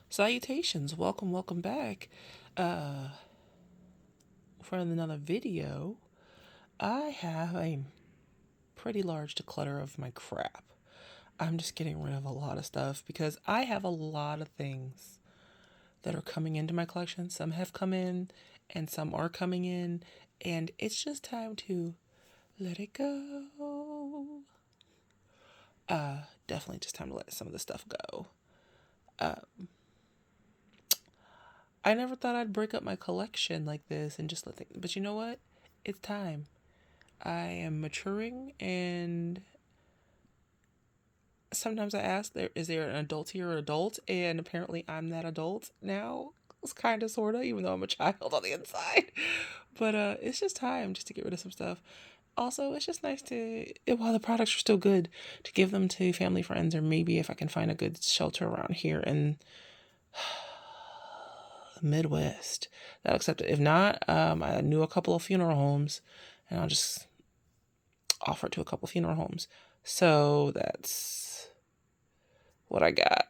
Salutations, welcome back for another video. I have a pretty large declutter of my crap. I'm just getting rid of a lot of stuff because I have a lot of things that are coming into my collection. Some have come in and some are coming in, and it's just time to let it go. Definitely just time to let some of the stuff go. I never thought I'd break up my collection like this and just let things, but you know what? It's time. I am maturing, and sometimes I ask, is there an adult here or adult? And apparently I'm that adult now. It's kind of, sort of, even though I'm a child on the inside. But it's just time just to get rid of some stuff. Also, it's just nice to, while the products are still good, to give them to family, friends, or maybe if I can find a good shelter around here in the Midwest, that'll accept it. If not, I knew a couple of funeral homes, and I'll just offer it to a couple of funeral homes. So that's what I got.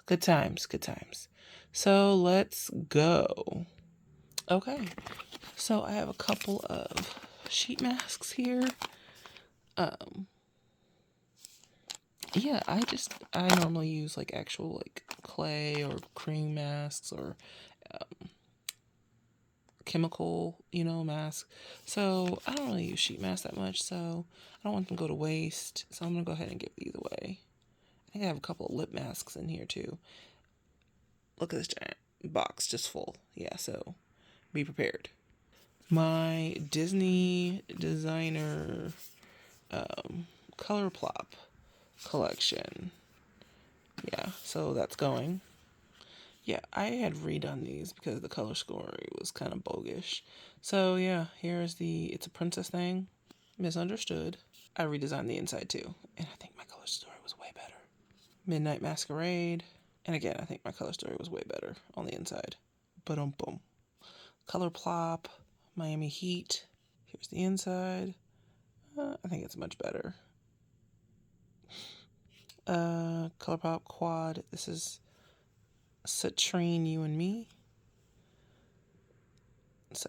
Good times. So let's go. Okay. So I have a couple of sheet masks here. Yeah, I normally use like actual like clay or cream masks or chemical, masks. So I don't really use sheet masks that much, so I don't want them to go to waste. So I'm gonna go ahead and give these away. I think I have a couple of lip masks in here too. Look at this giant box just full. Yeah, so be prepared. My Disney designer color plop collection. Yeah, so that's going. Yeah, I had redone these because the color story was kind of bogus. So yeah, here's it's a princess thing. Misunderstood. I redesigned the inside too, and I think my color story was way better. Midnight Masquerade. And again, I think my color story was way better on the inside. Boom. Color plop. Miami Heat. Here's the inside. I think it's much better. Color pop quad. This is Citrine, You and Me. So,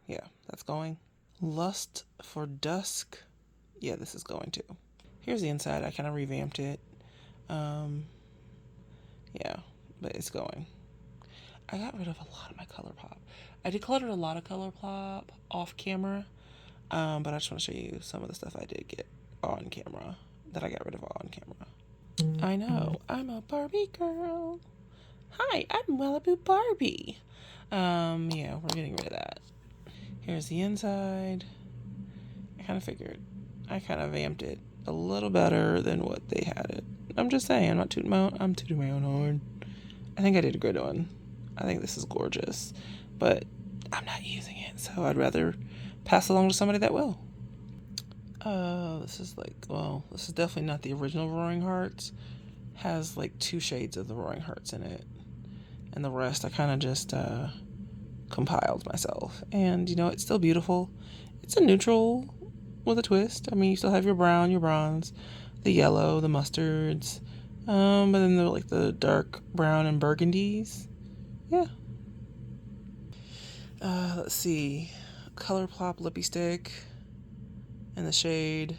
yeah, that's going. Lust for Dusk. Yeah, this is going too. Here's the inside. I kind of revamped it. Yeah, but it's going. I got rid of a lot of my color pop. I decluttered a lot of color pop off camera, but I just want to show you some of the stuff I did get on camera that I got rid of on camera. I know, I'm a Barbie girl. Hi, I'm Malibu Barbie. Yeah, we're getting rid of that. Here's the inside. I kind of figured I kind of vamped it a little better than what they had it. I'm just saying, I'm tooting my own horn. I think I did a good one. I think this is gorgeous, but I'm not using it, so I'd rather pass along to somebody that will. This is this is definitely not the original Roaring Hearts. Has like 2 shades of the Roaring Hearts in it, and the rest I kind of just compiled myself. And it's still beautiful. It's a neutral with a twist. I mean, you still have your brown, your bronze, the yellow, the mustards, but then they're like the dark brown and burgundies. Yeah. Let's see. Color Plop Lippy Stick in the shade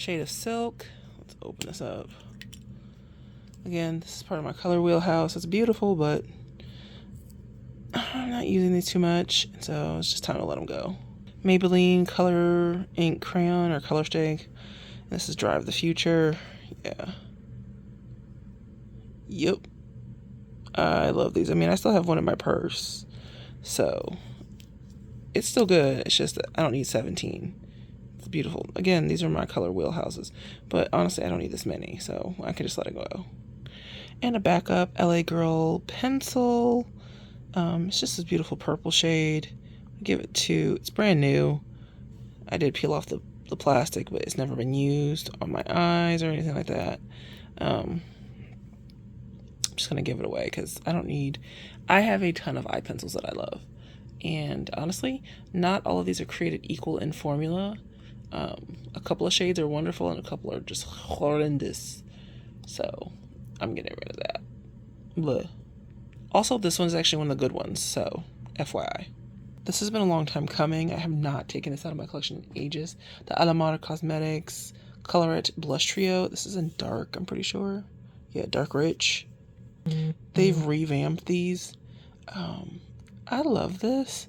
of Silk. Let's open this up. Again, this is part of my color wheelhouse. It's beautiful, but I'm not using these too much, so it's just time to let them go. Maybelline Color Ink Crayon or Color Stick. This is Drive the Future. Yeah. Yep. I love these. I mean, I still have one in my purse, so it's still good. It's just that I don't need 17. It's beautiful. Again, these are my color wheelhouses, but honestly, I don't need this many, so I can just let it go. And a backup LA Girl pencil. It's just this beautiful purple shade. Give it 2. It's brand new. I did peel off the plastic, but it's never been used on my eyes or anything like that. I'm just going to give it away because I have a ton of eye pencils that I love. And honestly, not all of these are created equal in formula. A couple of shades are wonderful and a couple are just horrendous. So I'm getting rid of that. Bleh. Also, this one's actually one of the good ones, so FYI. This has been a long time coming. I have not taken this out of my collection in ages. The Alamar Cosmetics Colorette Blush Trio. This is in dark, I'm pretty sure. Yeah, dark rich. They've revamped these. I love this,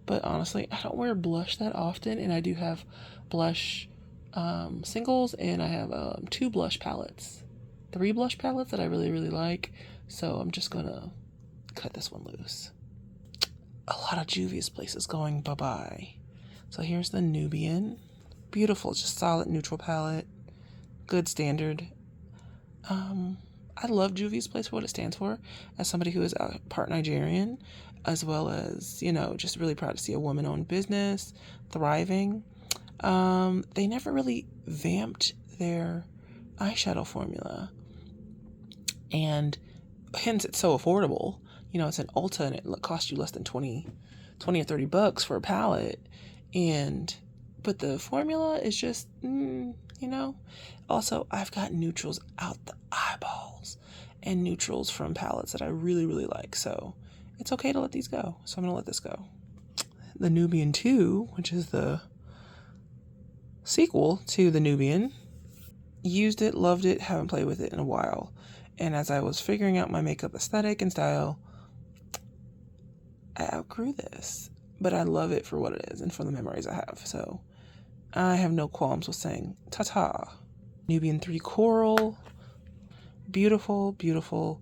but honestly, I don't wear blush that often, and I do have blush singles, and I have 2 blush palettes. 3 blush palettes that I really, really like, so I'm just gonna cut this one loose. A lot of Juvia's places going bye-bye. So here's the Nubian. Beautiful, just solid neutral palette. Good standard. I love Juvia's Place for what it stands for, as somebody who is part Nigerian, as well as, you know, just really proud to see a woman-owned business thriving. They never really vamped their eyeshadow formula, and hence it's so affordable. You know, it's an Ulta and it costs you less than 20 or $30 for a palette, but the formula is just, you know. Also, I've got neutrals out the eyeballs and neutrals from palettes that I really, really like, so it's okay to let these go. So I'm gonna let this go. The Nubian 2, which is the sequel to the Nubian, used it, loved it, haven't played with it in a while. And as I was figuring out my makeup aesthetic and style, I outgrew this, but I love it for what it is and for the memories I have. So I have no qualms with saying ta-ta. Nubian 3 Coral. Beautiful, beautiful.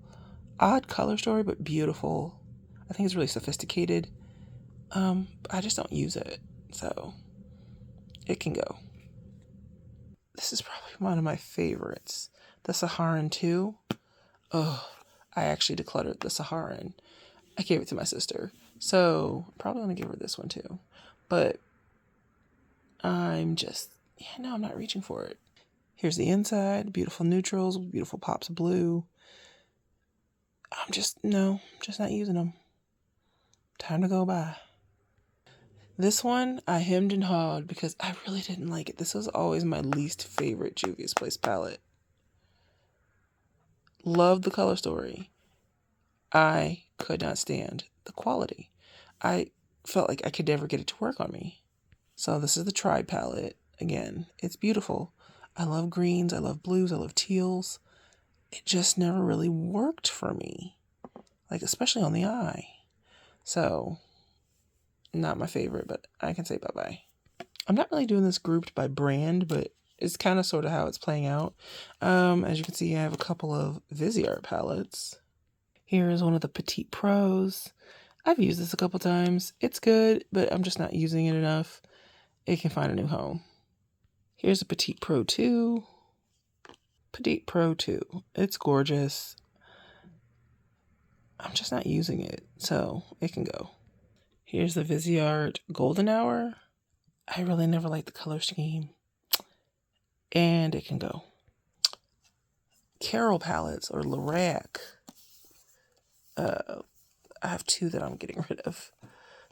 Odd color story, but beautiful. I think it's really sophisticated. I just don't use it, so it can go. This is probably one of my favorites. The Saharan 2. Oh, I actually decluttered the Saharan. I gave it to my sister, so probably gonna give her this one too. But I'm not reaching for it. Here's the inside, beautiful neutrals, beautiful pops of blue. I'm just not using them. Time to go by. This one I hemmed and hawed because I really didn't like it. This was always my least favorite Juvia's Place palette. Loved the color story. I could not stand the quality. I felt like I could never get it to work on me. So this is the Tribe palette. Again, it's beautiful. I love greens, I love blues, I love teals. It just never really worked for me, like especially on the eye. So not my favorite, but I can say bye-bye. I'm not really doing this grouped by brand, but it's kind of sort of how it's playing out. As you can see, I have a couple of Viseart palettes. Here is one of the Petite Pros. I've used this a couple times. It's good, but I'm just not using it enough. It can find a new home. Here's a Petite Pro 2. Petite Pro 2. It's gorgeous. I'm just not using it, so it can go. Here's the Viseart Golden Hour. I really never liked the color scheme, and it can go. Carol palettes, or Lorac. I have 2 that I'm getting rid of.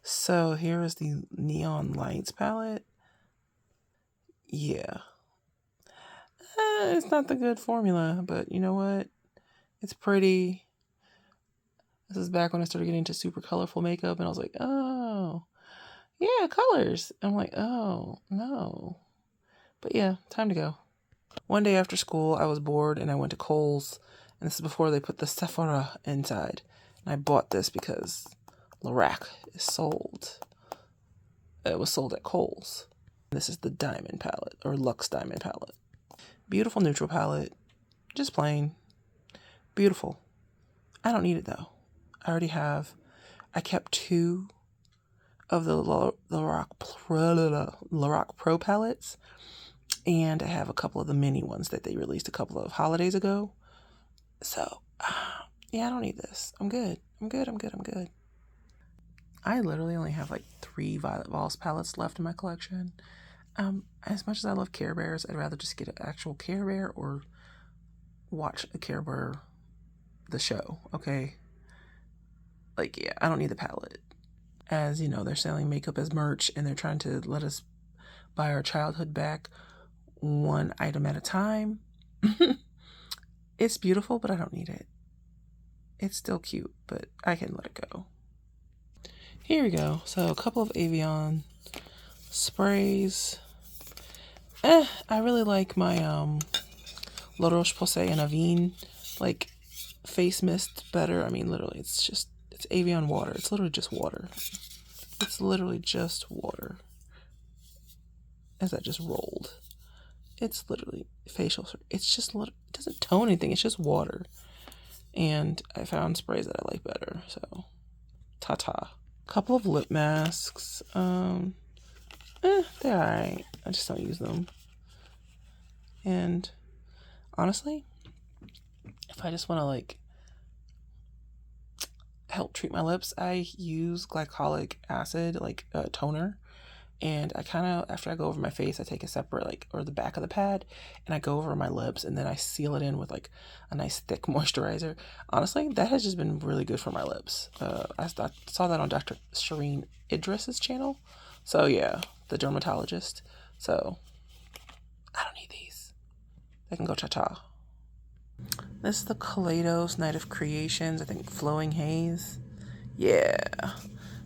So here is the Neon Lights palette. Yeah. It's not the good formula, but you know what? It's pretty. This is back when I started getting into super colorful makeup, and I was like, oh, yeah, colors. I'm like, oh, no. But yeah, time to go. One day after school, I was bored, and I went to Kohl's, and this is before they put the Sephora inside. And I bought this because Lorac is sold. It was sold at Kohl's. This is the Diamond palette, or Luxe Diamond palette. Beautiful neutral palette. Just plain. Beautiful. I don't need it though. I kept 2 of the Lorac Pro palettes, and I have a couple of the mini ones that they released a couple of holidays ago. So, yeah, I don't need this. I'm good. I literally only have like 3 Violet Voss palettes left in my collection. As much as I love Care Bears, I'd rather just get an actual Care Bear or watch a Care Bear, the show, okay? Like, yeah, I don't need the palette. As, you know, they're selling makeup as merch, and they're trying to let us buy our childhood back one item at a time. It's beautiful, but I don't need it. It's still cute, but I can let it go. Here we go. So a couple of Avion sprays. I really like my La Roche-Posay and Avène like face mist better. I mean, literally, it's Avion water. It's literally just water. It's literally just water. As I just rolled. It's literally facial. It's just, it doesn't tone anything. It's just water. And I found sprays that I like better. So, ta-ta. Couple of lip masks. They're alright. I just don't use them. And honestly, if I just want to like help treat my lips, I use glycolic acid, like a toner. And I kind of, after I go over my face, I take a separate, like, or the back of the pad, and I go over my lips, and then I seal it in with, like, a nice thick moisturizer. Honestly, that has just been really good for my lips. I saw that on Dr. Shireen Idris's channel. So, yeah, the dermatologist. So, I don't need these. They can go ta-ta. This is the Kaleidos Night of Creations, I think Flowing Haze. Yeah.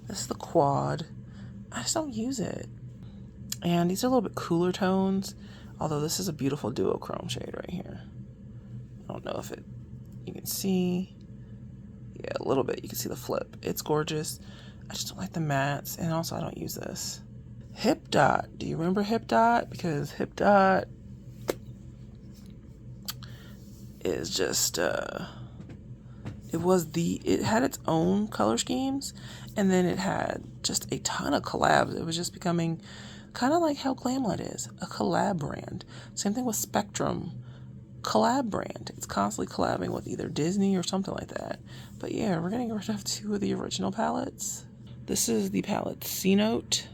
This is the Quad. I just don't use it. And these are a little bit cooler tones, although this is a beautiful duochrome shade right here. I don't know if you can see. Yeah, a little bit. You can see the flip. It's gorgeous. I just don't like the mattes, and also I don't use this. Hip Dot. Do you remember Hip Dot? Because Hip Dot is just, it had its own color schemes, and then it had just a ton of collabs. It was just becoming kind of like how Glamlet is, a collab brand. Same thing with Spectrum, collab brand. It's constantly collabing with either Disney or something like that. But yeah, we're getting rid of 2 of the original palettes. This is the palette C Note.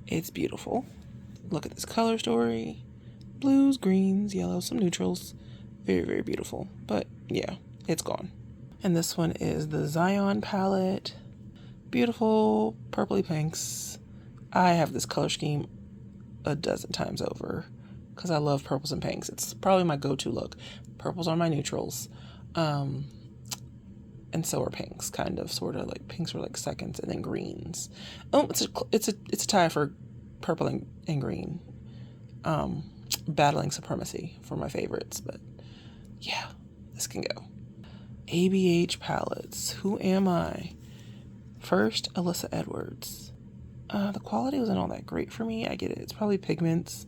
It's beautiful. Look at this color story. Blues, greens, yellows, some neutrals. Very, very beautiful. But yeah, it's gone. And this one is the Zion palette. Beautiful purpley pinks. I have this color scheme a dozen times over because I love purples and pinks. It's probably my go-to look. Purples are my neutrals. And so are pinks, kind of, sort of. Like pinks were like seconds, and then greens. Oh, it's a tie for purple and green. Battling supremacy for my favorites, but yeah, this can go. ABH palettes. Who am I? First, Alyssa Edwards. The quality wasn't all that great for me. I get it. It's probably pigments.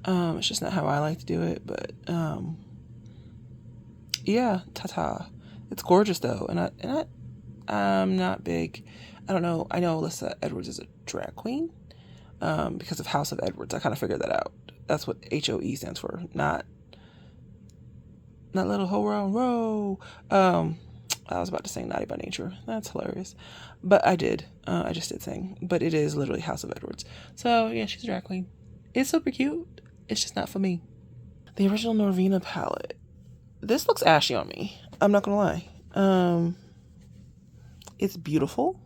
It's just not how I like to do it. But yeah, ta-ta. It's gorgeous though, and I'm not big. I don't know. I know Alyssa Edwards is a drag queen because of House of Edwards. I kind of figured that out. That's what HOE stands for. Not Little Ho Row Row. I was about to sing Naughty by Nature. That's hilarious. But I did. I just did sing. But it is literally House of Edwards. So, yeah, she's a drag queen. It's super cute. It's just not for me. The original Norvina palette. This looks ashy on me. I'm not going to lie. It's beautiful.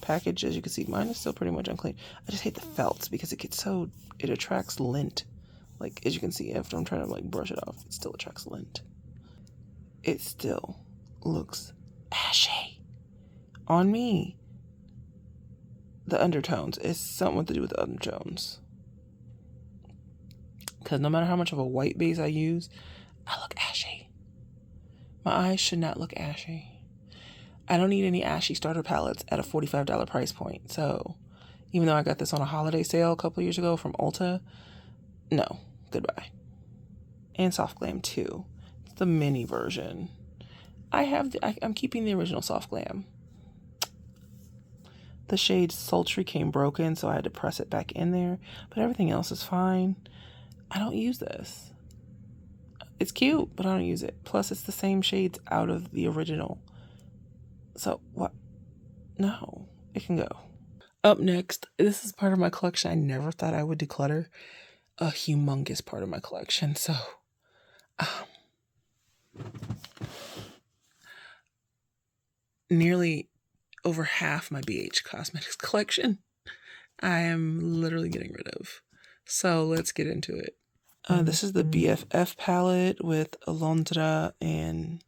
Package, as you can see, mine is still pretty much unclean. I just hate the felts because it attracts lint. Like, as you can see, after I'm trying to, like, brush it off, it still attracts lint. It still looks ashy on me. The undertones. It's something to do with the undertones. Because no matter how much of a white base I use, I look ashy. My eyes should not look ashy. I don't need any ashy starter palettes at a $45 price point. So, even though I got this on a holiday sale a couple years ago from Ulta, no, goodbye. And Soft Glam 2. It's the mini version. I'm keeping the original Soft Glam. The shade Sultry came broken, so I had to press it back in there. But everything else is fine. I don't use this. It's cute, but I don't use it. Plus, it's the same shades out of the original. So, what? No, it can go. Up next, this is part of my collection I never thought I would declutter. A humongous part of my collection. So, nearly over half my BH Cosmetics collection I am literally getting rid of. So, let's get into it. This is the BFF palette with Alondra and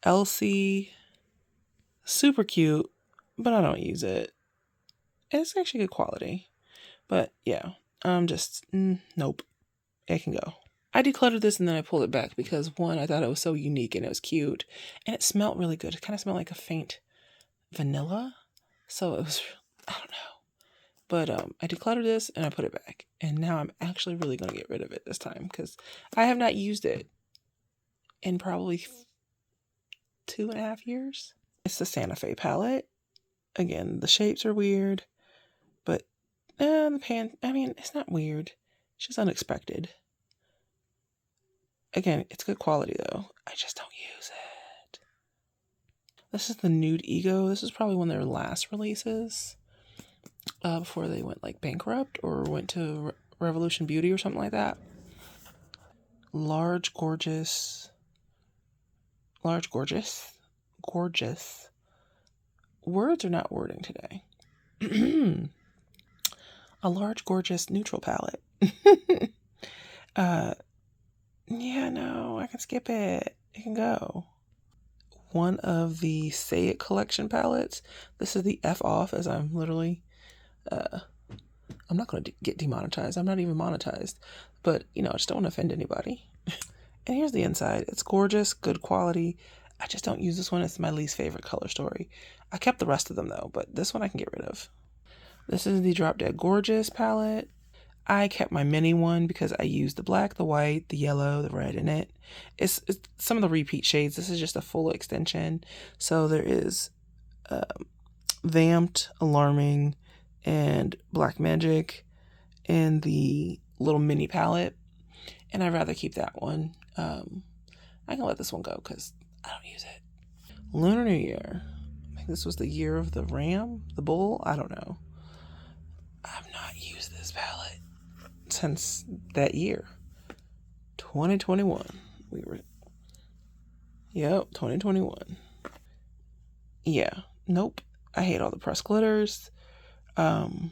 Elsie, super cute, but I don't use it. It's actually good quality. But yeah, I'm just, nope, it can go. I decluttered this and then I pulled it back because one, I thought it was so unique and it was cute. And it smelled really good. It kind of smelled like a faint vanilla. So it was, I don't know. But I decluttered this and I put it back. And now I'm actually really going to get rid of it this time because I have not used it in probably 2.5 years. It's the Santa Fe palette. Again, the shapes are weird. But the pan, I mean, it's not weird. It's just unexpected. Again, it's good quality though. I just don't use it. This is the Nude Ego. This is probably one of their last releases. Before they went like bankrupt or went to Revolution Beauty or something like that. Gorgeous. Words are not wording today. A large, gorgeous neutral palette. Yeah, no, I can skip it. It can go. One of the Say It collection palettes. This is the F off, as I'm literally, I'm not going to get demonetized. I'm not even monetized. But, I just don't want to offend anybody. And here's the inside. It's gorgeous, good quality. I just don't use this one. It's my least favorite color story. I kept the rest of them though, but this one I can get rid of. This is the Drop Dead Gorgeous palette. I kept my mini one because I used the black, the white, the yellow, the red in it. It's some of the repeat shades. This is just a full extension. So there is Vamped, Alarming, and Black Magic in the little mini palette. And I'd rather keep that one. I can let this one go because I don't use it. Lunar New Year. I think this was the year of the ram, the bull. I don't know. I've not used this palette since that year. 2021. Yep, 2021. Yeah, nope. I hate all the pressed glitters. The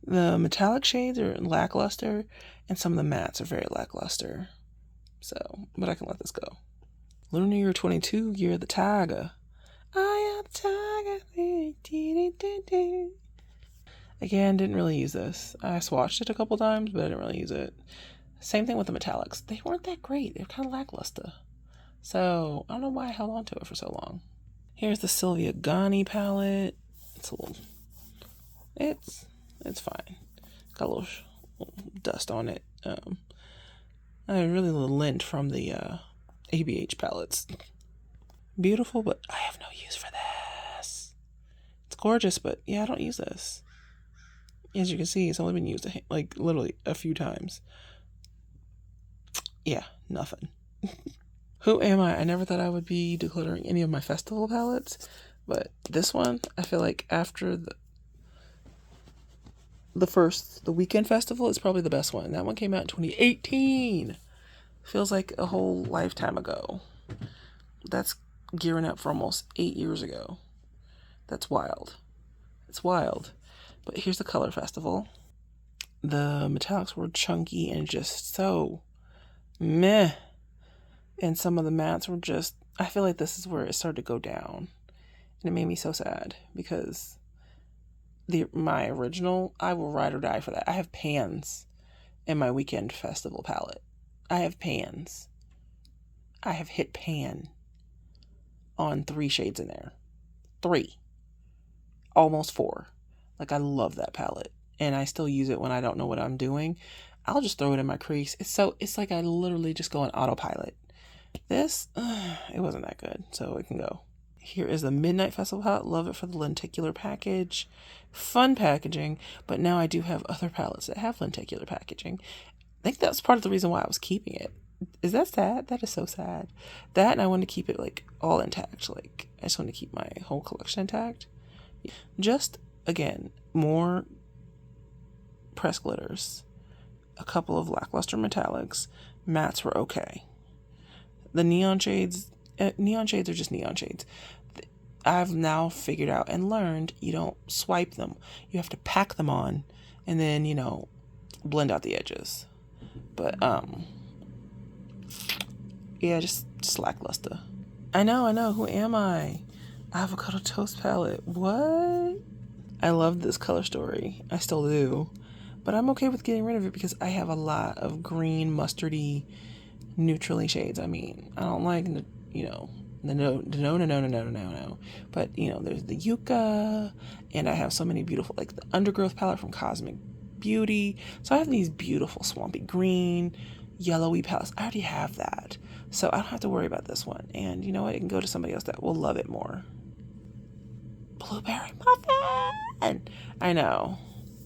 metallic shades are lackluster, and some of the mattes are very lackluster. So, but I can let this go. Lunar New Year 22, Year of the Tiger. I am the tiger. Again, didn't really use this. I swatched it a couple times, but I didn't really use it. Same thing with the metallics. They weren't that great. They were kind of lackluster. So, I don't know why I held on to it for so long. Here's the Sylvia Ghani palette. It's a little... It's fine. Got a little dust on it. I really lint from the ABH palettes. Beautiful, but I have no use for this. It's gorgeous, but yeah, I don't use this. As you can see, it's only been used like literally a few times. Yeah, nothing. Who am I? I never thought I would be decluttering any of my festival palettes, but this one, I feel like after the weekend festival is probably the best one. That one came out in 2018. Feels like a whole lifetime ago. That's gearing up for almost 8 years ago. That's wild. It's wild. But here's the color festival. The metallics were chunky and just so meh. And some of the mattes were just, I feel like this is where it started to go down. And it made me so sad because my original, I will ride or die for that. I have pans in my weekend festival palette. I have pans. I have hit pan on 3 shades in there. 3. Almost 4. Like, I love that palette. And I still use it when I don't know what I'm doing. I'll just throw it in my crease. It's like I literally just go on autopilot. This, it wasn't that good. So it can go. Here is the Midnight Festival palette. Love it for the lenticular package. Fun packaging. But now I do have other palettes that have lenticular packaging. I think that's part of the reason why I was keeping it. Is that sad? That is so sad. That, and I want to keep it like all intact. Like, I just want to keep my whole collection intact. Just, again, more pressed glitters. A couple of lackluster metallics. Mattes were okay. The neon shades are just neon shades. I've now figured out and learned you don't swipe them. You have to pack them on and then, blend out the edges. But, yeah, just lackluster. I know. Who am I? Avocado toast palette. What? I love this color story. I still do. But I'm okay with getting rid of it because I have a lot of green, mustardy, neutrally shades. I mean, I don't like, no. But, there's the Yucca, and I have so many beautiful, like the Undergrowth palette from Cosmic Beauty. So I have these beautiful swampy green, yellowy palettes. I already have that. So I don't have to worry about this one. And you know what? It can go to somebody else that will love it more. Blueberry muffin! I know.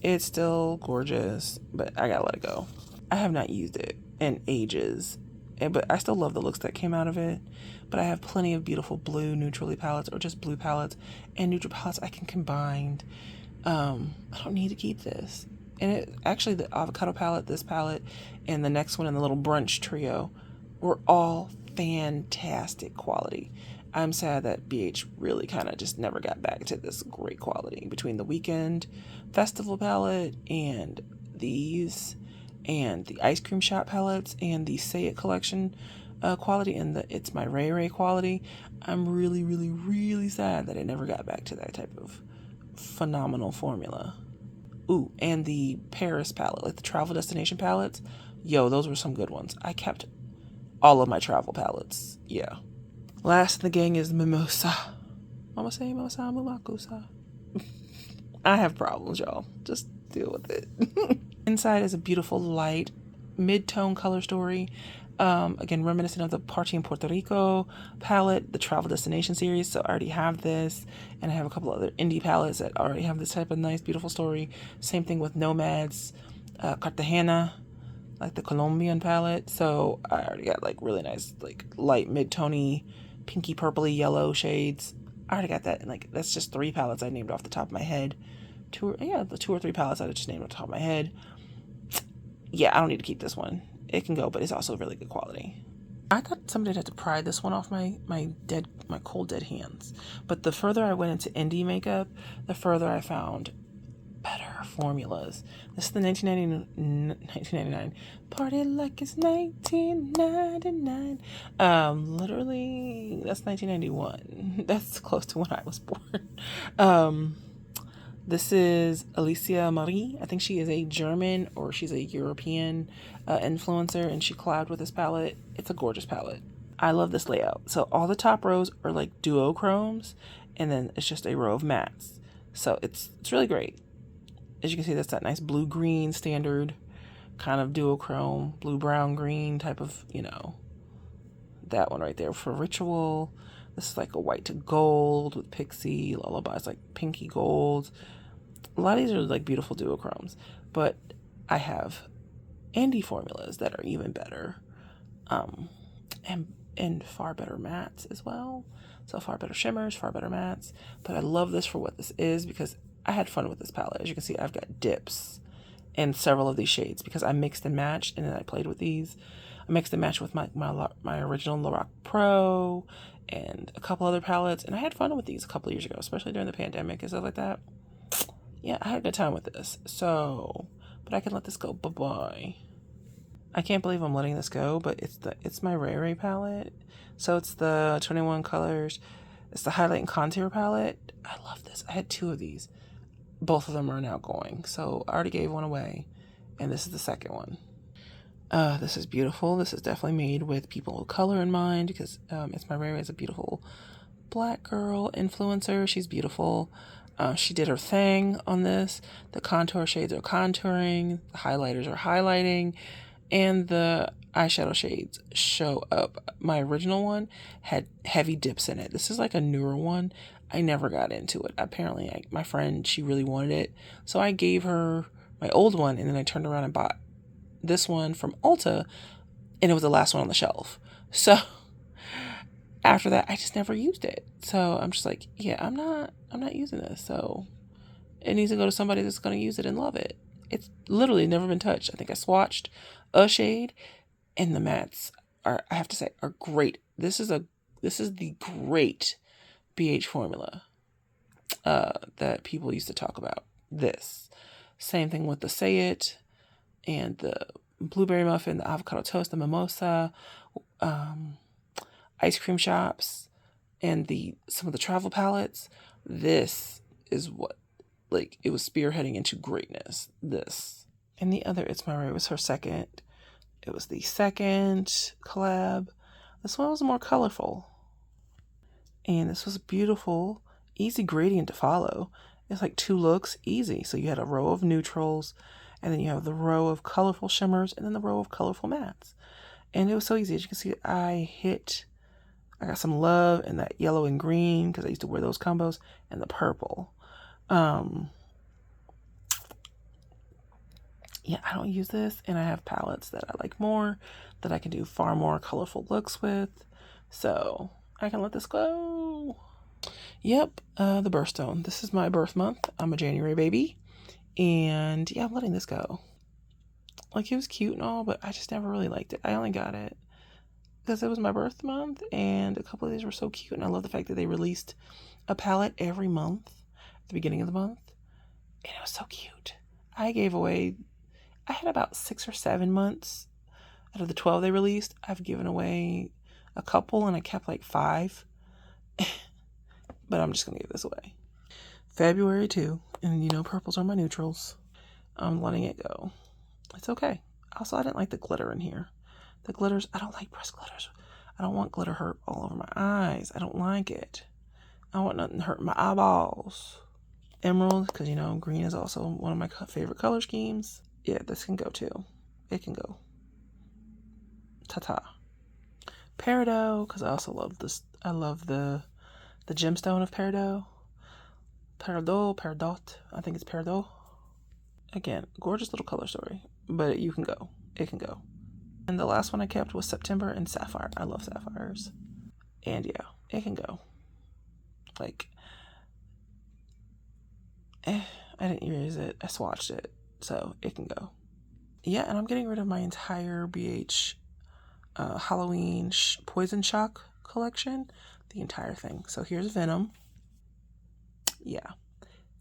It's still gorgeous, but I gotta let it go. I have not used it in ages, but I still love the looks that came out of it. But I have plenty of beautiful blue neutrally palettes or just blue palettes and neutral palettes I can combine. I don't need to keep this. And it actually, the avocado palette, this palette, and the next one in the little brunch trio were all fantastic quality. I'm sad that BH really kind of just never got back to this great quality between the Weekend Festival palette and these, and the Ice Cream Shop palettes and the Say It collection quality and the It's My Ray Ray quality. I'm really, really, really sad that it never got back to that type of phenomenal formula. Ooh, and the Paris palette, like the travel destination palettes. Yo, those were some good ones. I kept all of my travel palettes. Yeah. Last in the gang is Mimosa. Mama say Mimosa, Mumakusa. I have problems, y'all. Just deal with it. Inside is a beautiful light mid-tone color story. Again, reminiscent of the Party in Puerto Rico palette, the Travel Destination series. So I already have this, and I have a couple other indie palettes that already have this type of nice, beautiful story. Same thing with Nomads, Cartagena, like the Colombian palette. So I already got like really nice, like light mid-tony, pinky, purpley, yellow shades. I already got that, and like that's just 3 palettes I named off the top of my head. The 2 or 3 palettes I just named off the top of my head. Yeah, I don't need to keep this one. It can go, but it's also really good quality. I thought somebody had to pry this one off my cold dead hands. But the further I went into indie makeup, the further I found better formulas. This is the 1999 Party Like It's 1999. Literally, that's 1991. That's close to when I was born. This is Alicia Marie. I think she is a German or she's a European influencer, and she collabed with this palette. It's a gorgeous palette. I love this layout. So all the top rows are like duochromes, and then it's just a row of mattes. So it's really great. As you can see, that's that nice blue-green standard kind of duochrome, blue-brown-green type of, that one right there for Ritual. This is like a white to gold with Pixie. Lullaby is like pinky gold. A lot of these are like beautiful duochromes, but I have indie formulas that are even better, and far better mattes as well. So far better shimmers, far better mattes. But I love this for what this is because I had fun with this palette. As you can see, I've got dips in several of these shades because I mixed and matched, and then I played with these. I mixed and matched with my original Lorac Pro and a couple other palettes, and I had fun with these a couple of years ago, especially during the pandemic and stuff like that. Yeah, I had a good time with this. So, but I can let this go. Bye-bye. I can't believe I'm letting this go, but it's my Ray Ray palette. So it's the 21 colors. It's the highlight and contour palette. I love this. I had 2 of these. Both of them are now going. So I already gave one away, and this is the second one. This is beautiful. This is definitely made with people of color in mind because It's My Ray Ray is a beautiful Black girl influencer. She's beautiful. She did her thing on this. The contour shades are contouring, the highlighters are highlighting, and the eyeshadow shades show up. My original one had heavy dips in it. This is like a newer one. I never got into it. Apparently, my friend, she really wanted it. So I gave her my old one, and then I turned around and bought this one from Ulta, and it was the last one on the shelf. So after that, I just never used it. So I'm just like, yeah, I'm not using this. So it needs to go to somebody that's going to use it and love it. It's literally never been touched. I think I swatched a shade, and the mattes are, I have to say, are great. This is the great BH formula that people used to talk about. This. Same thing with the Say It and the blueberry muffin, the avocado toast, the mimosa, ice cream shops. and some of the travel palettes, this is what, like, it was spearheading into greatness. This. And the other It's My Way was her second. It was the second collab. This one was more colorful. And this was beautiful, easy gradient to follow. It's like 2 looks, easy. So you had a row of neutrals, and then you have the row of colorful shimmers, and then the row of colorful mattes. And it was so easy. As you can see, I got some love in that yellow and green, because I used to wear those combos, and the purple. Yeah, I don't use this, and I have palettes that I like more, that I can do far more colorful looks with, so I can let this go. Yep, the birthstone. This is my birth month. I'm a January baby, and yeah, I'm letting this go. Like, it was cute and all, but I just never really liked it. I only got it because it was my birth month, and a couple of these were so cute, and I love the fact that they released a palette every month at the beginning of the month, and it was so cute. I had about 6 or 7 months out of the 12 they released. I've given away a couple, and I kept like 5. But I'm just going to give this away. February 2, and purples are my neutrals. I'm letting it go. It's okay. Also, I didn't like the glitter in here. The glitters, I don't like pressed glitters. I don't want glitter hurt all over my eyes. I don't like it. I don't want nothing hurting my eyeballs. Emerald, because green is also one of my favorite color schemes. Yeah, this can go too. It can go. Ta-ta. Peridot, because I also love this. I love the gemstone of Peridot. Peridot. I think it's Peridot. Again, gorgeous little color story. But you can go. It can go. And the last one I kept was September and Sapphire. I love sapphires. And yeah, it can go. Like, I didn't use it. I swatched it. So it can go. Yeah, and I'm getting rid of my entire BH Halloween Poison Shock collection. The entire thing. So here's Venom. Yeah.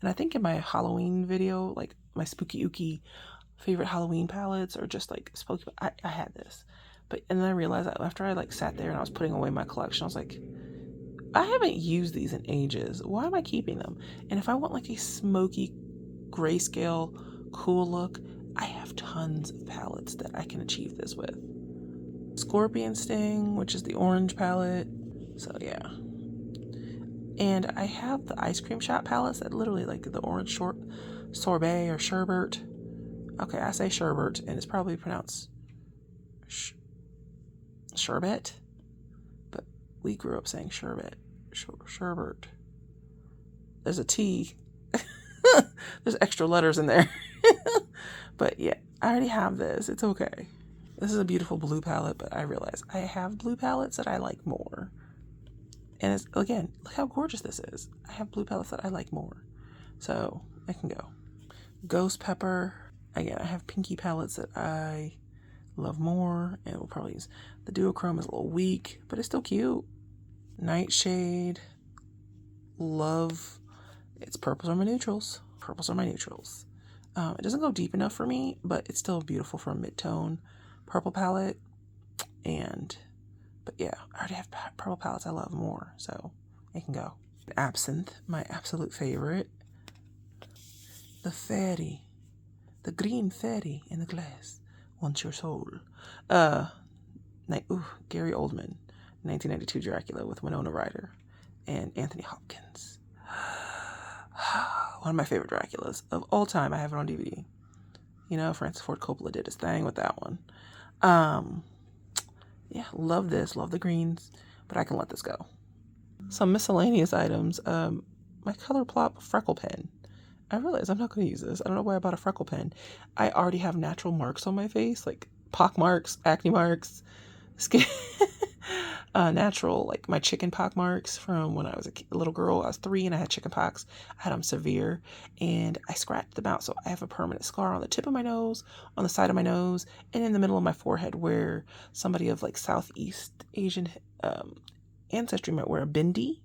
And I think in my Halloween video, like my Spooky Ooky favorite Halloween palettes, or just like spooky, I had this. And then I realized that after I sat there and I was putting away my collection, I was like, I haven't used these in ages. Why am I keeping them? And if I want like a smoky grayscale cool look, I have tons of palettes that I can achieve this with. Scorpion Sting, which is the orange palette. So yeah. And I have the ice cream shop palettes that literally like the orange sorbet or sherbet. Okay, I say sherbet, and it's probably pronounced sherbet, but we grew up saying sherbet. Sherbet. There's a T. There's extra letters in there. But yeah, I already have this. It's okay. This is a beautiful blue palette, but I realize I have blue palettes that I like more. And it's, again, look how gorgeous this is. I have blue palettes that I like more. So it can go. Ghost Pepper. Again, I have pinky palettes that I love more. And we'll probably use the duochrome is a little weak, but it's still cute. Nightshade. Love. It's purples are my neutrals. Purples are my neutrals. It doesn't go deep enough for me, but it's still beautiful for a mid-tone purple palette. But yeah, I already have purple palettes I love more, so it can go. Absinthe, my absolute favorite. The fairy. The green fairy in the glass wants your soul. Gary Oldman, 1992 Dracula with Winona Ryder and Anthony Hopkins. One of my favorite Draculas of all time. I have it on DVD. Francis Ford Coppola did his thing with that one. Yeah, love this. Love the greens, but I can let this go. Some miscellaneous items. My ColourPop freckle pen. I realize I'm not going to use this. I don't know why I bought a freckle pen. I already have natural marks on my face, like pock marks, acne marks, skin. Natural, like my chicken pox marks from when I was a little girl. I was 3 and I had chicken pox. I had them severe, and I scratched them out. So I have a permanent scar on the tip of my nose, on the side of my nose, and in the middle of my forehead, where somebody of like Southeast Asian ancestry might wear a bindi.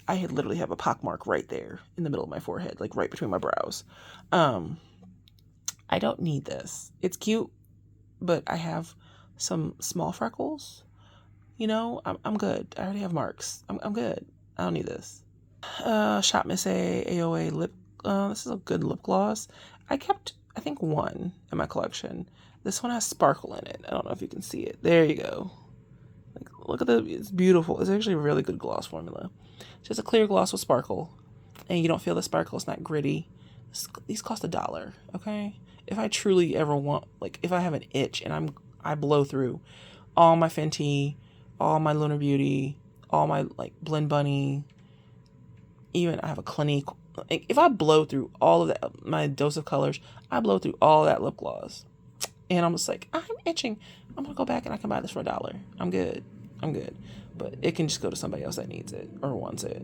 I literally have a pock mark right there in the middle of my forehead, like right between my brows. I don't need this. It's cute, but I have some small freckles. I'm good. I already have marks. I'm good. I don't need this. Shop Miss A AOA lip. This is a good lip gloss. I kept, I think, one in my collection. This one has sparkle in it. I don't know if you can see it. There you go. Like, look at it's beautiful. It's actually a really good gloss formula. It's just a clear gloss with sparkle, and you don't feel the sparkle. It's not gritty. These cost $1. Okay. If I truly ever want, like, if I have an itch and I blow through all my Fenty, all my Lunar Beauty, all my like Blend Bunny, even I have a Clinique. Like, if I blow through all of that, my dose of colors, I blow through all that lip gloss, and I'm just like, I'm itching. I'm gonna go back and I can buy this for $1. I'm good. But it can just go to somebody else that needs it or wants it.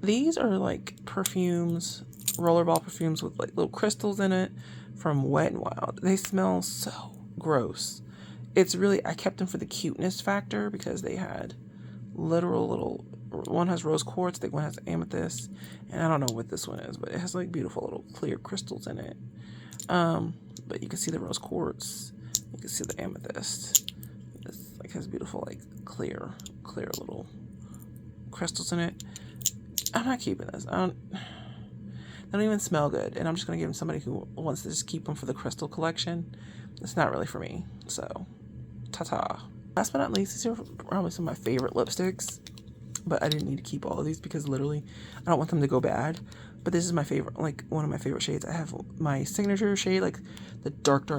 These are like perfumes, rollerball perfumes with like little crystals in it from Wet n Wild. They smell so gross. It's really, I kept them for the cuteness factor because they had literal little, one has rose quartz, the one has amethyst, and I don't know what this one is, but it has like beautiful little clear crystals in it. But you can see the rose quartz, you can see the amethyst. This like has beautiful like clear little crystals in it. I'm not keeping this. They don't even smell good, and I'm just gonna give them to somebody who wants to just keep them for the crystal collection. It's not really for me, so ta-ta. Last but not least, these are probably some of my favorite lipsticks, but I didn't need to keep all of these because literally I don't want them to go bad. But this is my favorite, like one of my favorite shades. I have my signature shade, like the dark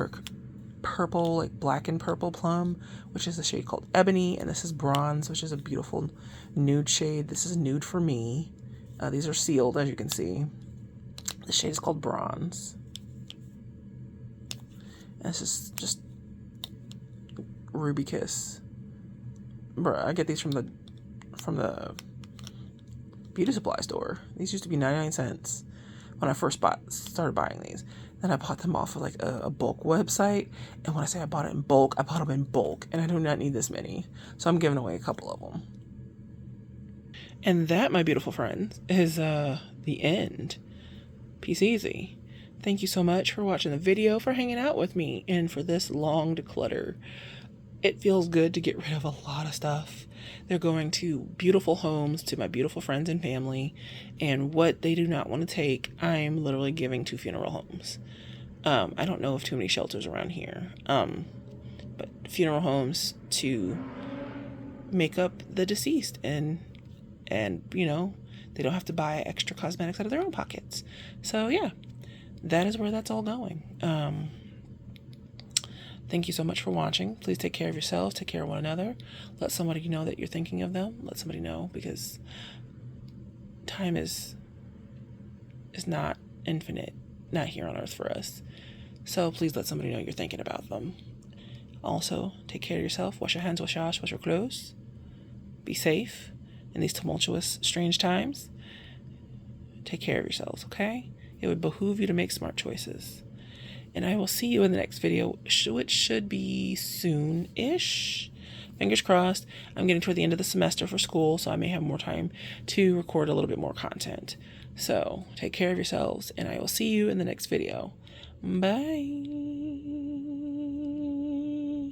purple, like black and purple plum, which is a shade called Ebony, and this is Bronze, which is a beautiful nude shade. This is nude for me. These are sealed, as you can see. The shade is called Bronze. And this is just Ruby Kiss. Bruh, I get these from the beauty supply store. These used to be 99 cents when I first started buying these. Then I bought them off of like a bulk website. And when I say I bought it in bulk, I bought them in bulk. And I do not need this many. So I'm giving away a couple of them. And that, my beautiful friends, is the end. Peace easy. Thank you so much for watching the video, for hanging out with me, and for this long declutter. It feels good to get rid of a lot of stuff. They're going to beautiful homes, to my beautiful friends and family, and what they do not want to take, I'm literally giving to funeral homes. I don't know of too many shelters around here, but funeral homes to make up the deceased, and you know, they don't have to buy extra cosmetics out of their own pockets. So yeah, that is where that's all going. Thank you so much for watching. Please take care of yourselves, take care of one another. Let somebody know that you're thinking of them. Let somebody know, because time is not infinite, not here on earth for us. So please let somebody know you're thinking about them. Also, take care of yourself. Wash your hands, wash your ass, wash your clothes. Be safe in these tumultuous, strange times. Take care of yourselves, okay? It would behoove you to make smart choices. And I will see you in the next video, which should be soon-ish. Fingers crossed. I'm getting toward the end of the semester for school, so I may have more time to record a little bit more content. So take care of yourselves, and I will see you in the next video. Bye.